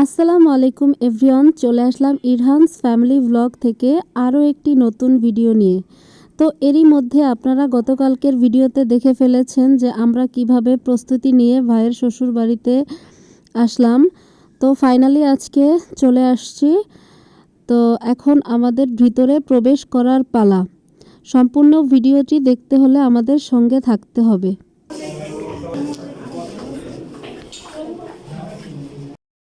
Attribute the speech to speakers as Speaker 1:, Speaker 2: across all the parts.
Speaker 1: আসসালামু আলাইকুম এভরিওয়ান, চলে আসলাম ইরহানস ফ্যামিলি ব্লগ থেকে আরও একটি নতুন ভিডিও নিয়ে। তো এরই মধ্যে আপনারা গতকালকের ভিডিওতে দেখে ফেলেছেন যে আমরা কিভাবে প্রস্তুতি নিয়ে ভাইয়ের শ্বশুর বাড়িতে আসলাম। তো ফাইনালি আজকে চলে আসছি। তো এখন আমাদের ভিতরে প্রবেশ করার পালা। সম্পূর্ণ ভিডিওটি দেখতে হলে আমাদের সঙ্গে থাকতে হবে।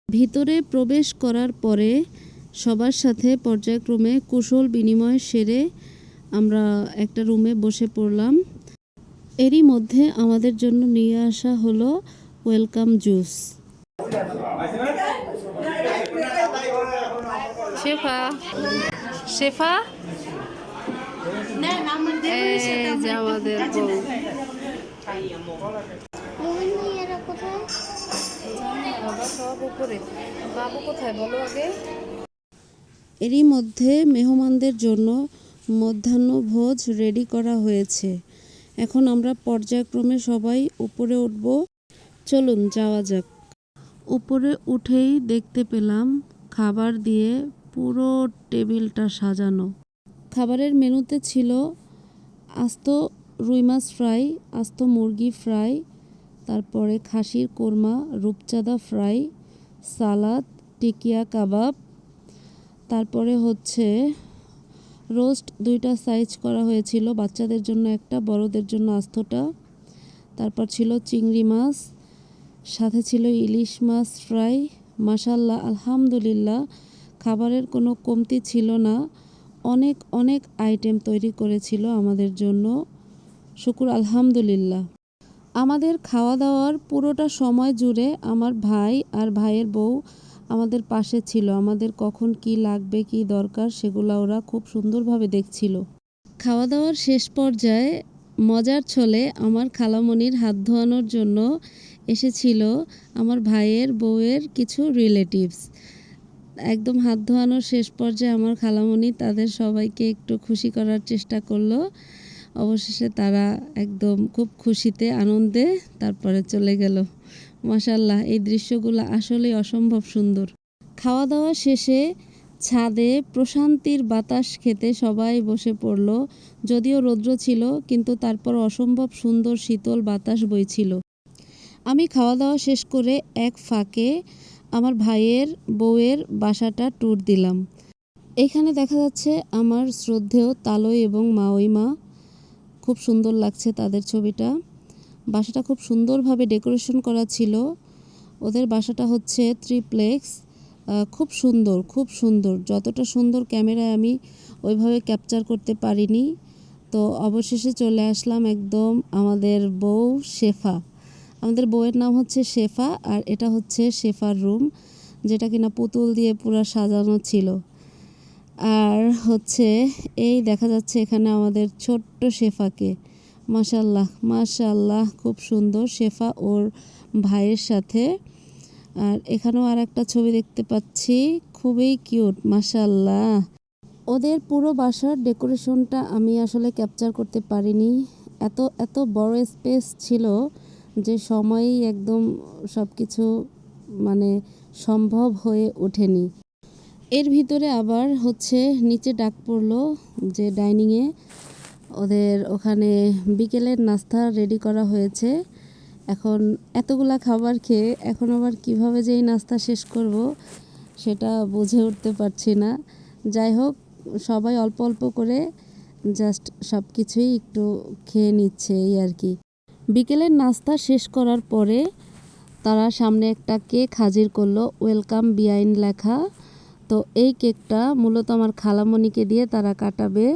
Speaker 1: ভিতরে প্রবেশ করার পরে সবার সাথে পর্যায়ক্রমে কুশল বিনিময় সেরে আমরা একটা রুমে বসে পড়লাম। এরই মধ্যে আমাদের জন্য নিয়ে আসা হলো ওয়েলকাম জুস। শেফা শেফা আমাদের বাবু কোথায় বলো আগে। এরই মধ্যে মেহমানদের জন্য মধ্যাহ্নভোজ রেডি করা হয়েছে। এখন আমরা পর্যায়ক্রমে সবাই উপরে উঠব। চলুন যাওয়া যাক। উপরে উঠেই দেখতে পেলাম খাবার দিয়ে পুরো টেবিলটা সাজানো। খাবারের মেনুতে ছিল আস্ত রুই মাছ ফ্রাই, আস্ত মুরগি ফ্রাই, তারপরে খাসির কোরমা, রূপচাঁদা ফ্রাই, সালাদ, টিকিয়া কাবাব, তারপরে হচ্ছে রোস্ট 2টা সাইজ করা হয়েছিল, বাচ্চাদের জন্য একটা, বড়দের জন্য আস্তটা। তারপর ছিল চিংড়ি মাছ, সাথে ছিল ইলিশ মাছ ফ্রাই। মাশাল্লাহ, আলহামদুলিল্লাহ, খাবারের কোনো কমতি ছিল না। অনেক অনেক আইটেম তৈরি করেছিল আমাদের জন্য, শুকুর আলহামদুলিল্লাহ। আমাদের খাওয়া দাওয়ার পুরোটা সময় জুড়ে আমার ভাই আর ভাইয়ের বউ আমাদের পাশে ছিল। আমাদের কখন কি লাগবে, কি দরকার, সেগুলো ওরা খুব সুন্দরভাবে দেখছিল। খাওয়া দাওয়ার শেষ পর্যায়ে মজার ছলে আমার খালামণির হাত ধোয়ানোর জন্য এসেছিল আমার ভাইয়ের বউয়ের কিছু রিলেটিভস। একদম হাত ধোয়ানোর শেষ পর্যায়ে আমার খালামণি তাদের সবাইকে একটু খুশি করার চেষ্টা করলো। অবশেষে তারা একদম খুব খুশিতে আনন্দে তারপরে চলে গেল। মাশাল্লাহ, এই দৃশ্যগুলো আসলেই অসম্ভব সুন্দর। খাওয়া দাওয়া শেষে ছাদে প্রশান্তির বাতাস খেতে সবাই বসে পড়ল। যদিও রৌদ্র ছিল, কিন্তু তারপর অসম্ভব সুন্দর শীতল বাতাস বইছিল। আমি খাওয়া দাওয়া শেষ করে এক ফাঁকে আমার ভাইয়ের বউয়ের বাসাটা ট্যুর দিলাম। এখানে দেখা যাচ্ছে আমার শ্রদ্ধেয় তালই এবং মাওইমা, খুব সুন্দর লাগছে তাদের ছবিটা। বাসাটা খুব সুন্দরভাবে ডেকোরেশন করা ছিল। ওদের বাসাটা হচ্ছে ট্রিপ্লেক্স, খুব সুন্দর, খুব সুন্দর। যতটা সুন্দর ক্যামেরায় আমি ওইভাবে ক্যাপচার করতে পারিনি। তো অবশেষে চলে আসলাম একদম আমাদের বউ শেফা। আমাদের বউয়ের নাম হচ্ছে শেফা, আর এটা হচ্ছে শেফার রুম, যেটা কিনা পুতুল দিয়ে পুরো সাজানো ছিল। আর হচ্ছে এই দেখা যাচ্ছে এখানে আমাদের ছোট্ট শেফাকে। মাশাল্লাহ মাশাল্লাহ, খুব সুন্দর শেফা ওর ভাইয়ের সাথে। আর এখানেও আর একটা ছবি দেখতে পাচ্ছি, খুবই কিউট মাশাল্লাহ। ওদের পুরো বাসার ডেকোরেশনটা আমি আসলে ক্যাপচার করতে পারিনি। এত এত বড় স্পেস ছিল যে সময়েই একদম সব কিছু মানে সম্ভব হয়ে ওঠেনি। এর ভিতরে আবার হচ্ছে নিচে ডাক পড়লো যে ডাইনিংয়ে ওদের ওখানে বিকেলের নাস্তা রেডি করা হয়েছে। এখন এতগুলা খাবার খেয়ে এখন আবার কিভাবে যে এই নাস্তা শেষ করব সেটা বুঝে উঠতে পারছি না। যাই হোক, সবাই অল্প অল্প করে জাস্ট সব কিছুই একটু খেয়ে নিচ্ছে, এই আর কি। বিকেলের নাস্তা শেষ করার পরে তারা সামনে একটা কেক হাজির করলো, ওয়েলকাম বিয়াইন লেখা। তো এই কেকটা মূলত আমার খালামণিকে দিয়ে তারা কাটাবে।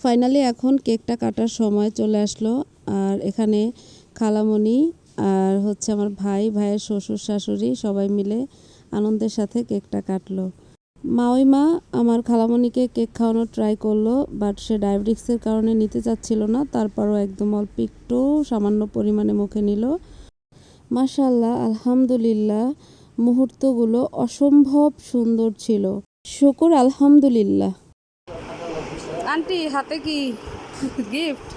Speaker 1: ফাইনালি এখন কেকটা কাটার সময় চলে আসলো। আর এখানে খালামণি আর হচ্ছে আমার ভাইয়ের শ্বশুর শাশুড়ি সবাই মিলে আনন্দের সাথে কেকটা কাটলো। মাওইমা আমার খালামণিকে কেক খাওয়ানোর ট্রাই করলো, বাট সে ডায়াবেটিক্সের কারণে নিতে চাচ্ছিল না। তারপরও একদম অল্প একটু সামান্য পরিমাণে মুখে নিল। মাশাল্লাহ, আলহামদুলিল্লাহ, মুহূর্তগুলো অসম্ভব সুন্দর ছিল, শুকুর আলহামদুলিল্লাহ। আন্টি হাতে কি গিফট?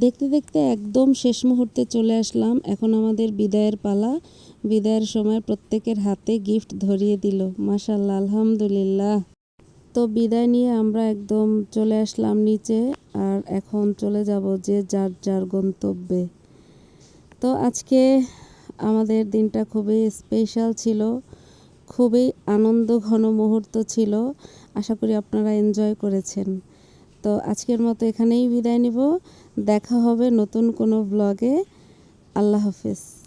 Speaker 1: দেখতে দেখতে একদম শেষ মুহূর্তে চলে আসলাম। এখন আমাদের বিদায়ের পালা। বিদায়ের সময় প্রত্যেকের হাতে গিফট ধরিয়ে দিল। মাশাআল্লাহ, আলহামদুলিল্লাহ। তো বিদায় নিয়ে আমরা একদম চলে আসলাম নিচে, আর এখন চলে যাব যে যার যার গন্তব্যে। তো আজকে আমাদের দিনটা খুবই স্পেশাল ছিল, খুবই আনন্দ ঘন মুহূর্ত ছিল। আশা করি আপনারা এনজয় করেছেন। তো আজকের মতো এখানেই বিদায় নিব। দেখা হবে নতুন কোনো ব্লগে। আল্লাহ হাফেজ।